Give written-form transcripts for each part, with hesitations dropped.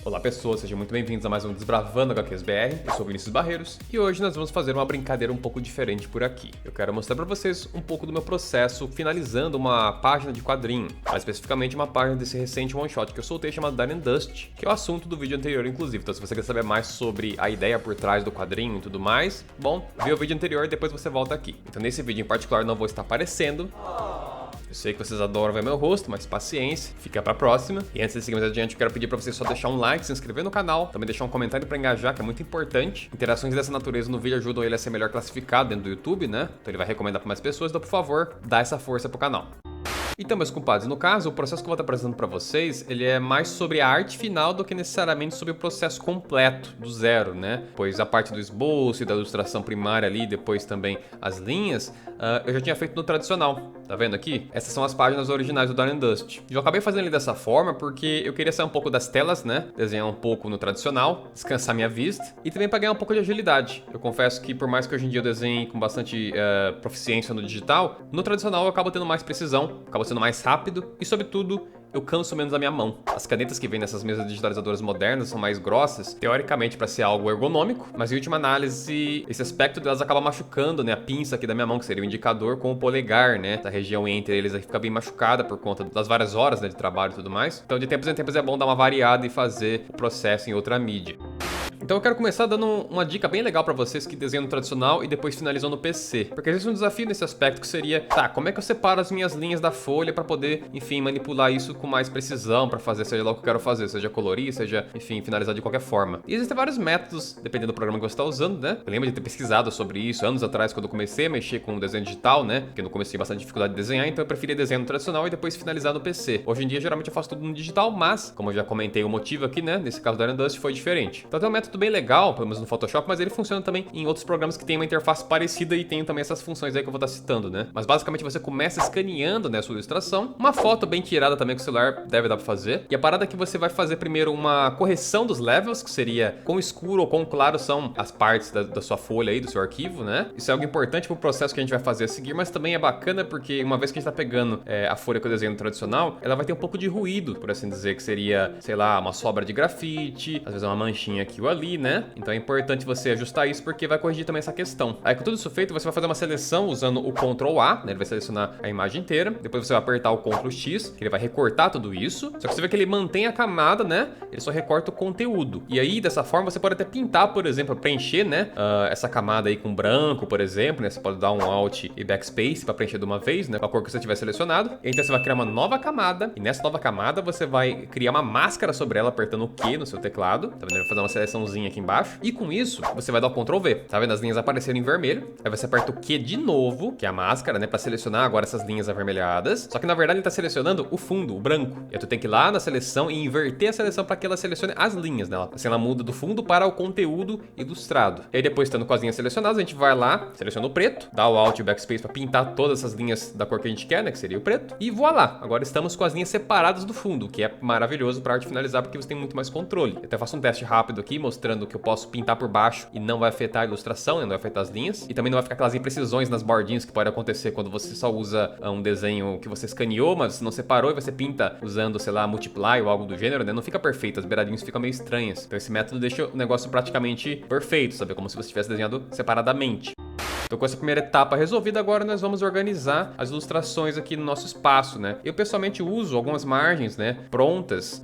Olá pessoas, sejam muito bem-vindos a mais um Desbravando HQs BR. Eu sou o Vinícius Barreiros e hoje nós vamos fazer uma brincadeira um pouco diferente por aqui. Eu quero mostrar para vocês um pouco do meu processo finalizando uma página de quadrinho, mais especificamente uma página desse recente one-shot que eu soltei chamado Dine and Dust, que é o assunto do vídeo anterior inclusive. Então se você quer saber mais sobre a ideia por trás do quadrinho e tudo mais, bom, vê o vídeo anterior e depois você volta aqui. Então nesse vídeo em particular não vou estar aparecendo. Eu sei que vocês adoram ver meu rosto, mas paciência, fica pra próxima. E antes de seguir mais adiante, eu quero pedir pra vocês só deixar um like, se inscrever no canal, também deixar um comentário pra engajar, que é muito importante. Interações dessa natureza no vídeo ajudam ele a ser melhor classificado dentro do YouTube, né? Então ele vai recomendar pra mais pessoas, então por favor, dá essa força pro canal. Então, meus compadres, no caso, o processo que eu vou estar apresentando para vocês, ele é mais sobre a arte final do que necessariamente sobre o processo completo, do zero, né? Pois a parte do esboço e da ilustração primária ali, depois também as linhas, eu já tinha feito no tradicional, tá vendo aqui? Essas são as páginas originais do Dine and Dust. Eu acabei fazendo ele dessa forma porque eu queria sair um pouco das telas, né? Desenhar um pouco no tradicional, descansar minha vista e também para ganhar um pouco de agilidade. Eu confesso que por mais que hoje em dia eu desenhe com bastante proficiência no digital, no tradicional eu acabo tendo mais precisão, acabo sendo mais rápido e, sobretudo, eu canso menos a minha mão. As canetas que vêm nessas mesas digitalizadoras modernas são mais grossas, teoricamente para ser algo ergonômico, mas em última análise, esse aspecto delas acaba machucando, né, a pinça aqui da minha mão, que seria o indicador, com o polegar, né, a região entre eles aí fica bem machucada por conta das várias horas, né, de trabalho e tudo mais. Então, de tempos em tempos é bom dar uma variada e fazer o processo em outra mídia. Então eu quero começar dando uma dica bem legal pra vocês que desenham no tradicional e depois finalizam no PC. Porque existe um desafio nesse aspecto que seria, tá, como é que eu separo as minhas linhas da folha pra poder, enfim, manipular isso com mais precisão pra fazer seja lá o que eu quero fazer, seja colorir, seja, enfim, finalizar de qualquer forma. E existem vários métodos, dependendo do programa que você tá usando, né? Eu lembro de ter pesquisado sobre isso anos atrás, quando eu comecei a mexer com o desenho digital, né? Porque no começo tinha bastante dificuldade de desenhar, então eu preferia desenhar no tradicional e depois finalizar no PC. Hoje em dia, geralmente eu faço tudo no digital, mas, como eu já comentei o motivo aqui, né? Nesse caso do Dine and Dust foi diferente. Então tem um método bem legal, pelo menos no Photoshop, mas ele funciona também em outros programas que tem uma interface parecida e tem também essas funções aí que eu vou estar citando, né? Mas basicamente você começa escaneando, né, a sua ilustração, uma foto bem tirada também com o celular deve dar pra fazer, e a parada é que você vai fazer primeiro uma correção dos levels, que seria quão escuro ou quão claro são as partes da sua folha aí, do seu arquivo, né? Isso é algo importante pro processo que a gente vai fazer a seguir, mas também é bacana porque uma vez que a gente tá pegando a folha que eu desenho no tradicional, ela vai ter um pouco de ruído, por assim dizer, que seria, sei lá, uma sobra de grafite, às vezes uma manchinha aqui ou ali, né? Então é importante você ajustar isso porque vai corrigir também essa questão. Aí com tudo isso feito, você vai fazer uma seleção usando o Ctrl A, né? Ele vai selecionar a imagem inteira. Depois você vai apertar o Ctrl X, que ele vai recortar tudo isso. Só que você vê que ele mantém a camada, né? Ele só recorta o conteúdo. E aí, dessa forma, você pode até pintar, por exemplo, preencher, né? Essa camada aí com branco, por exemplo, né? Você pode dar um Alt e Backspace para preencher de uma vez, né? Com a cor que você tiver selecionado. E então você vai criar uma nova camada. E nessa nova camada, você vai criar uma máscara sobre ela, apertando o Q no seu teclado. Tá vendo? Ele vai fazer uma seleçãozinha aqui embaixo. E com isso, você vai dar o Ctrl V. Tá vendo as linhas aparecerem em vermelho? Aí você aperta o Q de novo, que é a máscara, né? Pra selecionar agora essas linhas avermelhadas. Só que na verdade ele tá selecionando o fundo, o branco. E aí tu tem que ir lá na seleção e inverter a seleção para que ela selecione as linhas, né? Assim ela muda do fundo para o conteúdo ilustrado. E aí depois, estando com as linhas selecionadas, a gente vai lá, seleciona o preto, dá o Alt e o Backspace pra pintar todas essas linhas da cor que a gente quer, né? Que seria o preto. E voilá! Agora estamos com as linhas separadas do fundo, o que é maravilhoso pra arte finalizar porque você tem muito mais controle. Eu até faço um teste rápido aqui, mostrando que eu posso pintar por baixo e não vai afetar a ilustração, né? Não vai afetar as linhas. E também não vai ficar aquelas imprecisões nas bordinhas que pode acontecer quando você só usa um desenho que você escaneou, mas você não separou e você pinta usando, sei lá, Multiply ou algo do gênero, né? Não fica perfeito, as beiradinhas ficam meio estranhas. Então esse método deixa o negócio praticamente perfeito, sabe? Como se você tivesse desenhado separadamente. Então com essa primeira etapa resolvida, agora nós vamos organizar as ilustrações aqui no nosso espaço, né? Eu pessoalmente uso algumas margens, né, prontas,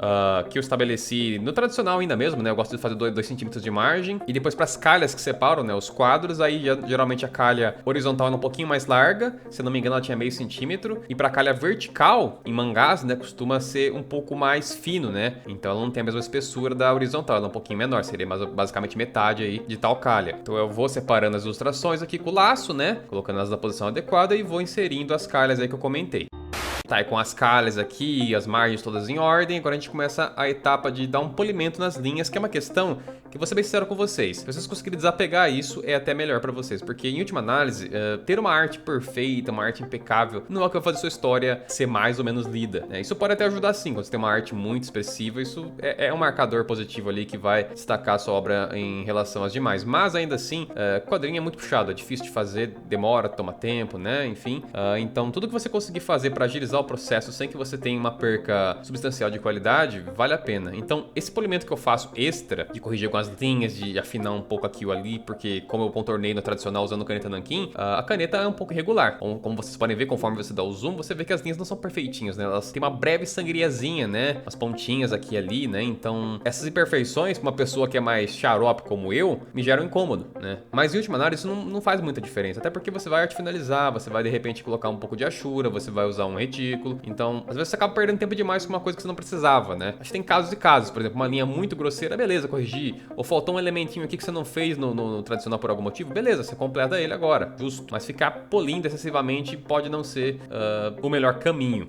que eu estabeleci no tradicional ainda mesmo, né? Eu gosto de fazer 2 centímetros de margem. E depois para as calhas que separam, né, os quadros, aí geralmente a calha horizontal é um pouquinho mais larga, se eu não me engano ela tinha meio centímetro. E para a calha vertical, em mangás, né, costuma ser um pouco mais fino, né? Então ela não tem a mesma espessura da horizontal, ela é um pouquinho menor, seria basicamente metade aí de tal calha. Então eu vou separando as ilustrações aqui com laço, né? Colocando elas na posição adequada e vou inserindo as calhas aí que eu comentei. Tá, e com as calhas aqui, as margens todas em ordem, agora a gente começa a etapa de dar um polimento nas linhas, que é uma questão que eu vou ser bem sincero com vocês, se vocês conseguirem desapegar isso, é até melhor pra vocês, porque em última análise, ter uma arte perfeita, uma arte impecável, não é o que vai fazer sua história ser mais ou menos lida, né? Isso pode até ajudar sim, quando você tem uma arte muito expressiva, isso é um marcador positivo ali que vai destacar a sua obra em relação às demais, mas ainda assim, quadrinho é muito puxado, é difícil de fazer, demora, toma tempo, né? Enfim, então tudo que você conseguir fazer pra agilizar o processo sem que você tenha uma perca substancial de qualidade, vale a pena. Então, esse polimento que eu faço extra, de corrigir algumas linhas, de afinar um pouco aqui ou ali, porque como eu contornei no tradicional usando caneta nanquim, a caneta é um pouco irregular. Como vocês podem ver, conforme você dá o zoom, você vê que as linhas não são perfeitinhas, né? Elas têm uma breve sangriazinha, né? As pontinhas aqui e ali, né? Então, essas imperfeições, pra uma pessoa que é mais xarope como eu, me geram incômodo, né? Mas em última análise, isso não faz muita diferença, até porque você vai arte finalizar, você vai de repente colocar um pouco de achura, você vai usar um retículo, então às vezes você acaba perdendo tempo demais com uma coisa que você não precisava, né? Acho que tem casos e casos, por exemplo, uma linha muito grosseira, beleza, corrigir, ou faltou um elementinho aqui que você não fez no tradicional por algum motivo, beleza, você completa ele agora, justo, mas ficar polindo excessivamente pode não ser o melhor caminho.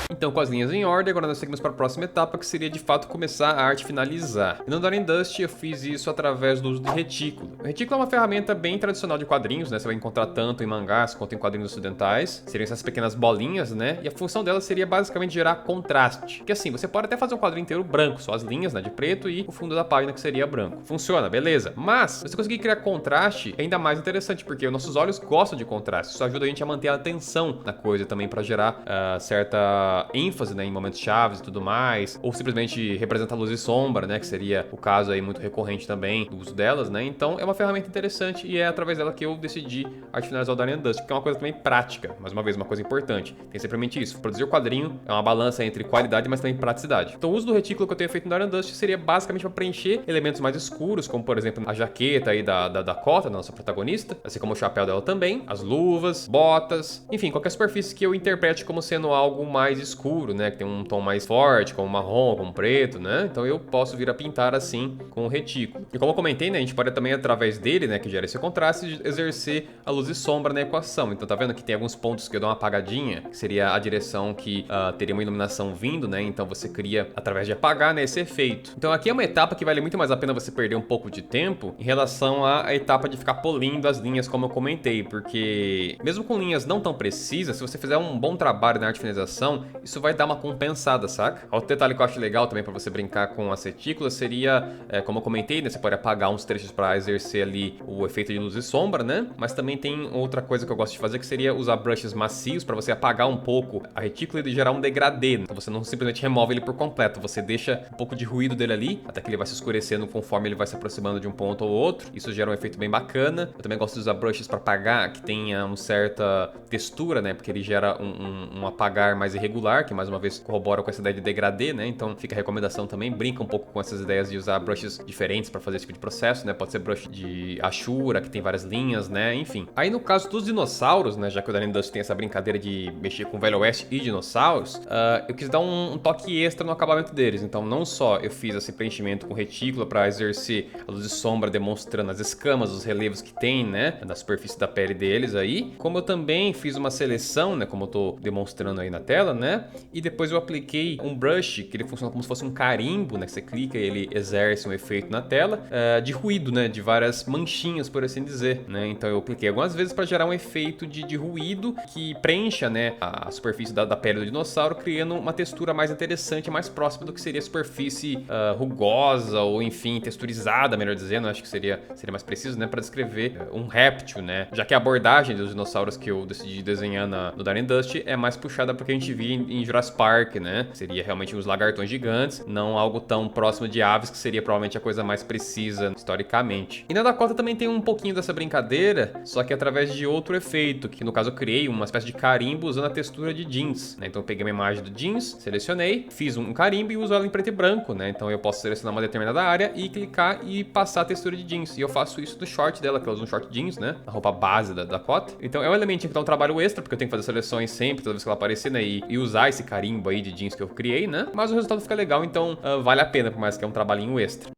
Então, com as linhas em ordem, agora nós seguimos para a próxima etapa, que seria de fato começar a arte finalizar. E no Drawing Dust eu fiz isso através do uso de retículo. O retículo é uma ferramenta bem tradicional de quadrinhos, né? Você vai encontrar tanto em mangás quanto em quadrinhos ocidentais. Seriam essas pequenas bolinhas, né? E a função dela seria basicamente gerar contraste. Que assim, você pode até fazer um quadrinho inteiro branco, só as linhas, né, de preto e o fundo da página que seria branco. Funciona, beleza. Mas, se você conseguir criar contraste, é ainda mais interessante, porque os nossos olhos gostam de contraste. Isso ajuda a gente a manter a atenção na coisa também para gerar certa ênfase, né, em momentos chaves e tudo mais, ou simplesmente representa luz e sombra, né, que seria o caso aí muito recorrente também do uso delas, né? Então é uma ferramenta interessante e é através dela que eu decidi arte finalizar o Drawing Dust, porque é uma coisa também prática, mais uma vez, uma coisa importante. Tem simplesmente isso, produzir o quadrinho é uma balança entre qualidade, mas também praticidade. Então o uso do retículo que eu tenho feito no Drawing Dust seria basicamente para preencher elementos mais escuros, como por exemplo a jaqueta aí da Dakota, da nossa protagonista, assim como o chapéu dela também, as luvas, botas, enfim, qualquer superfície que eu interprete como sendo algo mais escuro, né, que tem um tom mais forte, como marrom, como preto, né, então eu posso vir a pintar assim com o retículo. E como eu comentei, né, a gente pode também através dele, né, que gera esse contraste, exercer a luz e sombra na equação. Então tá vendo que tem alguns pontos que eu dou uma apagadinha, que seria a direção que teria uma iluminação vindo, né, então você cria através de apagar, né, esse efeito. Então aqui é uma etapa que vale muito mais a pena você perder um pouco de tempo em relação à etapa de ficar polindo as linhas, como eu comentei, porque mesmo com linhas não tão precisas, se você fizer um bom trabalho na arte finalização, isso vai dar uma compensada, saca? Outro detalhe que eu acho legal também para você brincar com as retículas seria, como eu comentei, né, você pode apagar uns trechos para exercer ali o efeito de luz e sombra, né? Mas também tem outra coisa que eu gosto de fazer, que seria usar brushes macios para você apagar um pouco a retícula e gerar um degradê, né? Então você não simplesmente remove ele por completo, você deixa um pouco de ruído dele ali, até que ele vai se escurecendo conforme ele vai se aproximando de um ponto ou outro. Isso gera um efeito bem bacana. Eu também gosto de usar brushes para apagar que tenha uma certa textura, né? Porque ele gera um apagar mais irregular, que mais uma vez corrobora com essa ideia de degradê, né? Então fica a recomendação também, brinca um pouco com essas ideias de usar brushes diferentes para fazer esse tipo de processo, né? Pode ser brush de Ashura, que tem várias linhas, né? Enfim. Aí no caso dos dinossauros, né? Já que o Drawing Dust tem essa brincadeira de mexer com o Velho Oeste e dinossauros, eu quis dar um toque extra no acabamento deles. Então não só eu fiz esse preenchimento com retícula para exercer a luz e sombra, demonstrando as escamas, os relevos que tem, né? Na superfície da pele deles aí, como eu também fiz uma seleção, né? Como eu tô demonstrando aí na tela, né? E depois eu apliquei um brush, que ele funciona como se fosse um carimbo, né? Que você clica e ele exerce um efeito na tela, de ruído, né? De várias manchinhas, por assim dizer, né? Então eu apliquei algumas vezes para gerar um efeito de ruído que preencha, né? A superfície da pele do dinossauro, criando uma textura mais interessante, mais próxima do que seria a superfície rugosa ou, enfim, texturizada, melhor dizendo. Acho que seria mais preciso, né? Para descrever um réptil, né? Já que a abordagem dos dinossauros que eu decidi desenhar no Drawing Dust é mais puxada porque a gente via em Jurassic Park, né? Seria realmente os lagartões gigantes, não algo tão próximo de aves, que seria provavelmente a coisa mais precisa historicamente. E na Dakota também tem um pouquinho dessa brincadeira, só que através de outro efeito, que no caso eu criei uma espécie de carimbo usando a textura de jeans, né? Então eu peguei uma imagem do jeans, selecionei, fiz um carimbo e uso ela em preto e branco, né? Então eu posso selecionar uma determinada área e clicar e passar a textura de jeans. E eu faço isso no short dela, que ela usa um short jeans, né? A roupa base da Dakota. Então é um elementinho que dá um trabalho extra, porque eu tenho que fazer seleções sempre, toda vez que ela aparecer, né? E usar esse carimbo aí de jeans que eu criei, né? Mas o resultado fica legal, então vale a pena, por mais que é um trabalhinho extra.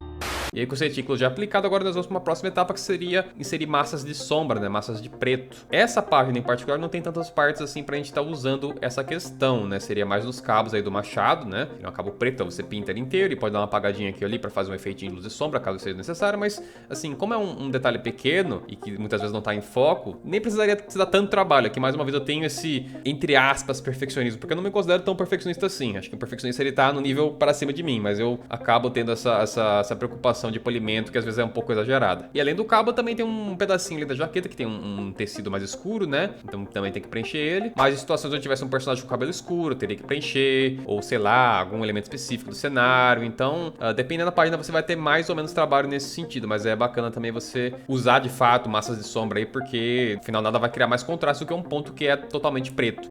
E aí com os retículos já aplicado, agora nós vamos para uma próxima etapa que seria inserir massas de sombra, né? Massas de preto. Essa página em particular não tem tantas partes assim pra gente estar usando essa questão, né? Seria mais nos cabos aí do machado, né? Ele é um cabo preto, então você pinta ele inteiro e pode dar uma apagadinha aqui ou ali pra fazer um efeitinho de luz e sombra, caso seja necessário, mas assim, como é um detalhe pequeno e que muitas vezes não tá em foco, nem precisaria se dar tanto trabalho. Aqui mais uma vez eu tenho esse, entre aspas, perfeccionismo, porque eu não me considero tão perfeccionista assim. Acho que o perfeccionista ele tá no nível para cima de mim, mas eu acabo tendo essa preocupação de polimento que às vezes é um pouco exagerada. E além do cabo também tem um pedacinho ali da jaqueta que tem um tecido mais escuro, né? Então também tem que preencher ele. Mas em situações onde eu tivesse um personagem com cabelo escuro, eu teria que preencher, ou sei lá, algum elemento específico do cenário. Então, dependendo da página, você vai ter mais ou menos trabalho nesse sentido, mas é bacana também você usar de fato massas de sombra aí, porque afinal nada vai criar mais contraste do que um ponto que é totalmente preto.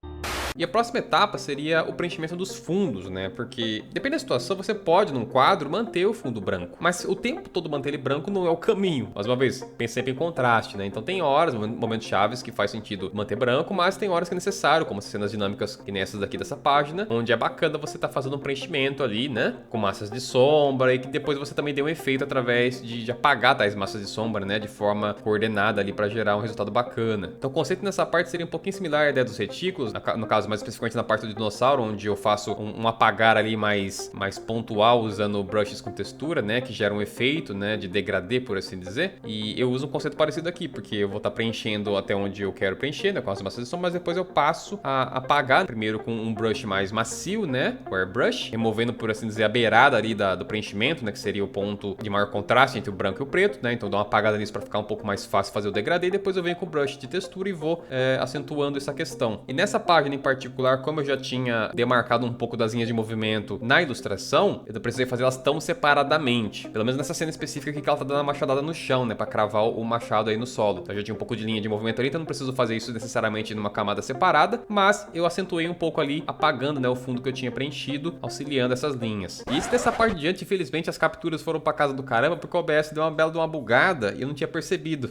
E a próxima etapa seria o preenchimento dos fundos, né? Porque, dependendo da situação, você pode, num quadro, manter o fundo branco. Mas o tempo todo manter ele branco não é o caminho. Mais uma vez, pense sempre em contraste, né? Então tem horas, momentos chaves que faz sentido manter branco, mas tem horas que é necessário, como as cenas dinâmicas que nem essas daqui dessa página, onde é bacana você estar fazendo um preenchimento ali, né? Com massas de sombra e que depois você também dê um efeito através de apagar tais massas de sombra, né? De forma coordenada ali para gerar um resultado bacana. Então o conceito nessa parte seria um pouquinho similar à ideia dos retículos, no caso mais especificamente na parte do dinossauro, onde eu faço um apagar ali mais pontual usando brushes com textura, né, que gera um efeito, né, de degradê, por assim dizer. E eu uso um conceito parecido aqui, porque eu vou estar preenchendo até onde eu quero preencher, né, com as massas de sombra, mas depois eu passo a apagar primeiro com um brush mais macio, né, o airbrush, removendo, por assim dizer, a beirada ali do preenchimento, né, que seria o ponto de maior contraste entre o branco e o preto, né, então dou uma apagada nisso para ficar um pouco mais fácil fazer o degradê, e depois eu venho com o brush de textura e vou acentuando essa questão. E nessa página em particular, como eu já tinha demarcado um pouco das linhas de movimento na ilustração, eu não precisei fazer elas tão separadamente. Pelo menos nessa cena específica aqui que ela tá dando a machadada no chão, né? Pra cravar o machado aí no solo. Então eu já tinha um pouco de linha de movimento ali, então não preciso fazer isso necessariamente numa camada separada, mas eu acentuei um pouco ali, apagando, né, o fundo que eu tinha preenchido, auxiliando essas linhas. E isso dessa parte de diante, infelizmente, as capturas foram pra casa do caramba, porque o OBS deu uma bela de uma bugada e eu não tinha percebido.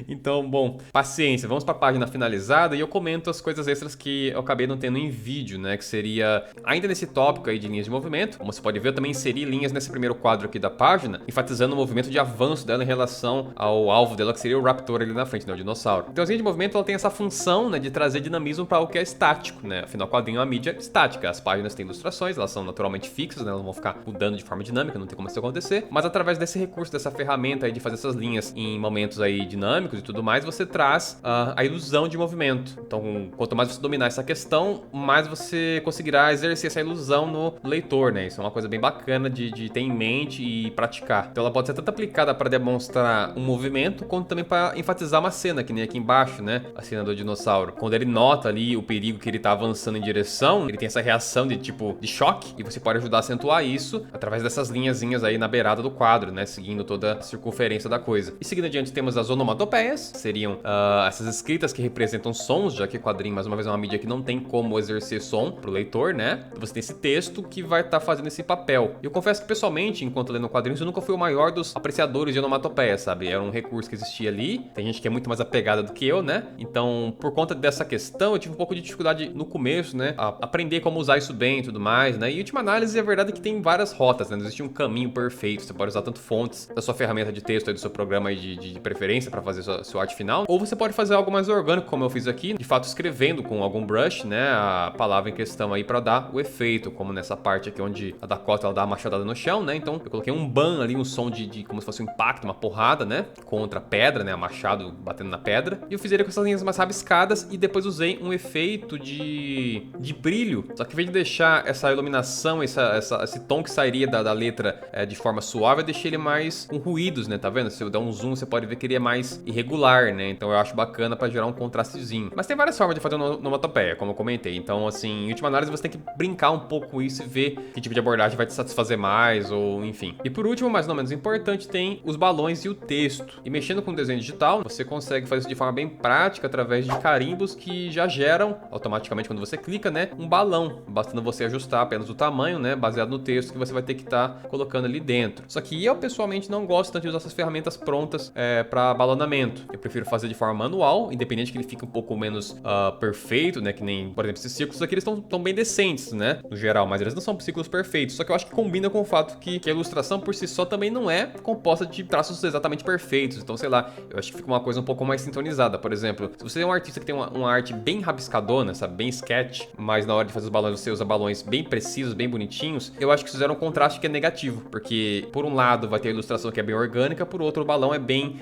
Então, bom, paciência. Vamos pra página finalizada e eu comento as coisas extras que eu acabei não tendo em vídeo, né, que seria ainda nesse tópico aí de linhas de movimento. Como você pode ver, eu também inseri linhas nesse primeiro quadro aqui da página, enfatizando o movimento de avanço dela em relação ao alvo dela, que seria o Raptor ali na frente, né, o dinossauro. Então a linha de movimento ela tem essa função, né, de trazer dinamismo para o que é estático, né? Afinal, o quadrinho é uma mídia estática. As páginas têm ilustrações, elas são naturalmente fixas, né? Elas vão ficar mudando de forma dinâmica, não tem como isso acontecer. Mas através desse recurso, dessa ferramenta aí de fazer essas linhas em momentos aí dinâmicos e tudo mais, você traz a ilusão de movimento. Então, quanto mais você dominar essa questão, mais você conseguirá exercer essa ilusão no leitor, né? Isso é uma coisa bem bacana de ter em mente e praticar. Então ela pode ser tanto aplicada para demonstrar um movimento, quanto também para enfatizar uma cena, que nem aqui embaixo, né? A cena do dinossauro. Quando ele nota ali o perigo que ele tá avançando em direção, ele tem essa reação de tipo de choque, e você pode ajudar a acentuar isso através dessas linhazinhas aí na beirada do quadro, né? Seguindo toda a circunferência da coisa. E seguindo adiante temos as onomatopeias, que seriam essas escritas que representam sons, já que o quadrinho, mais uma vez, é uma mídia que não tem como exercer som pro leitor, né? Você tem esse texto que vai estar fazendo esse papel. Eu confesso que pessoalmente, enquanto lendo quadrinhos, eu nunca fui o maior dos apreciadores de onomatopeia, sabe? Era um recurso que existia ali. Tem gente que é muito mais apegada do que eu, né? Então, por conta dessa questão, eu tive um pouco de dificuldade no começo, né? A aprender como usar isso bem e tudo mais, né? E em última análise, a verdade é que tem várias rotas, né? Não existe um caminho perfeito. Você pode usar tanto fontes da sua ferramenta de texto aí, do seu programa aí de preferência para fazer sua arte final, ou você pode fazer algo mais orgânico, como eu fiz aqui, de fato escrevendo com algum brush, né? A palavra em questão aí para dar o efeito, como nessa parte aqui onde a Dakota ela dá uma machadada no chão, né? Então eu coloquei um ban ali, um som de como se fosse um impacto, uma porrada, né? Contra a pedra, né? A machado batendo na pedra. E eu fiz ele com essas linhas mais rabiscadas e depois usei um efeito de brilho. Só que em vez de deixar essa iluminação, esse tom que sairia da letra de forma suave, eu deixei ele mais com ruídos, né? Tá vendo? Se eu der um zoom, você pode ver que ele é mais irregular, né? Então eu acho bacana para gerar um contrastezinho. Mas tem várias formas de fazer onomatopeia, como eu comentei. Então, assim, em última análise, você tem que brincar um pouco com isso e ver que tipo de abordagem vai te satisfazer mais, ou enfim. E por último, mas não menos importante, tem os balões e o texto. E mexendo com o desenho digital, você consegue fazer isso de forma bem prática através de carimbos que já geram automaticamente, quando você clica, né, um balão, bastando você ajustar apenas o tamanho, né, baseado no texto que você vai ter que estar colocando ali dentro. Só que eu pessoalmente não gosto tanto de usar essas ferramentas prontas para balonamento. Eu prefiro fazer de forma manual, independente que ele fique um pouco menos perfeito, né, que nem, por exemplo, esses círculos aqui, eles estão bem decentes, né? No geral, mas eles não são círculos perfeitos. Só que eu acho que combina com o fato que a ilustração por si só também não é composta de traços exatamente perfeitos. Então, sei lá, eu acho que fica uma coisa um pouco mais sintonizada. Por exemplo, se você é um artista que tem uma arte bem rabiscadona, sabe? Bem sketch, mas na hora de fazer os balões você usa balões bem precisos, bem bonitinhos, eu acho que fizeram um contraste que é negativo. Porque, por um lado, vai ter a ilustração que é bem orgânica, por outro, o balão é bem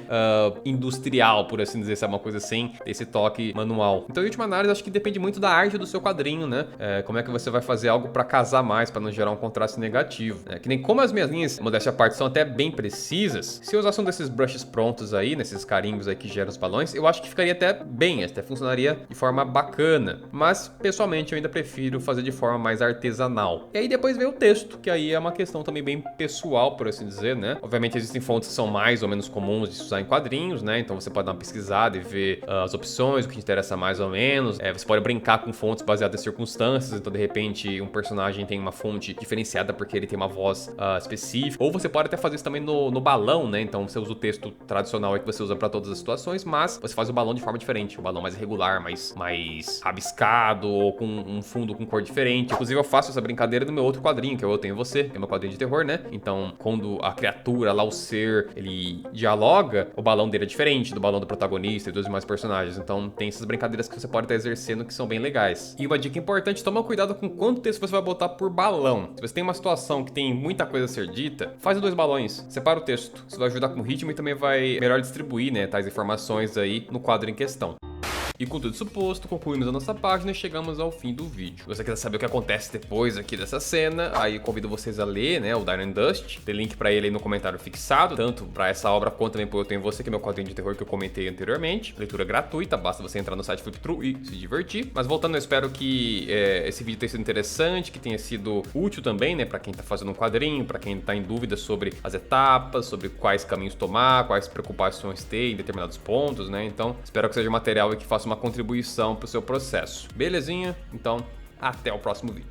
industrial, por assim dizer, sabe? Uma coisa sem esse toque manual. Então, em última análise, acho que depende muito da arte do seu quadrinho, né? Como é que você vai fazer algo pra casar mais, pra não gerar um contraste negativo. Que nem como as minhas linhas, modéstia à parte, são até bem precisas, se eu usasse um desses brushes prontos aí, nesses carimbos aí que geram os balões, eu acho que ficaria até bem, até funcionaria de forma bacana. Mas, pessoalmente, eu ainda prefiro fazer de forma mais artesanal. E aí depois vem o texto, que aí é uma questão também bem pessoal, por assim dizer, né? Obviamente existem fontes que são mais ou menos comuns de se usar em quadrinhos, né? Então você pode dar uma pesquisada e ver as opções, o que te interessa mais ou menos. Você pode brincar com fontes baseadas em circunstâncias, então de repente um personagem tem uma fonte diferenciada porque ele tem uma voz específica. Ou você pode até fazer isso também no balão, né? Então você usa o texto tradicional que você usa para todas as situações, mas você faz o balão de forma diferente, um balão mais irregular, mais rabiscado, ou com um fundo com cor diferente. Inclusive eu faço essa brincadeira no meu outro quadrinho, que é o Eu Tenho Você, que é meu quadrinho de terror, né? Então quando a criatura lá, o ser, ele dialoga, o balão dele é diferente do balão do protagonista e dos demais personagens. Então tem essas brincadeiras que você pode estar exercendo que são bem legais. E uma dica importante, toma cuidado com quanto texto você vai botar por balão. Se você tem uma situação que tem muita coisa a ser dita, faz 2 balões, separa o texto. Isso vai ajudar com o ritmo e também vai melhor distribuir, né, tais informações aí no quadro em questão. E com tudo isso posto, concluímos a nossa página e chegamos ao fim do vídeo. Se você quiser saber o que acontece depois aqui dessa cena, aí convido vocês a ler, né, o Dino and Dust. Tem link pra ele aí no comentário fixado, tanto pra essa obra quanto também pro Eu Tenho Você, que é meu quadrinho de terror que eu comentei anteriormente. Leitura gratuita, basta você entrar no site Flip-Thru e se divertir. Mas voltando, eu espero que esse vídeo tenha sido interessante, que tenha sido útil também, né, pra quem tá fazendo um quadrinho, pra quem tá em dúvida sobre as etapas, sobre quais caminhos tomar, quais preocupações ter em determinados pontos, né. Então, espero que seja um material que faça uma contribuição para o seu processo. Belezinha? Então, até o próximo vídeo.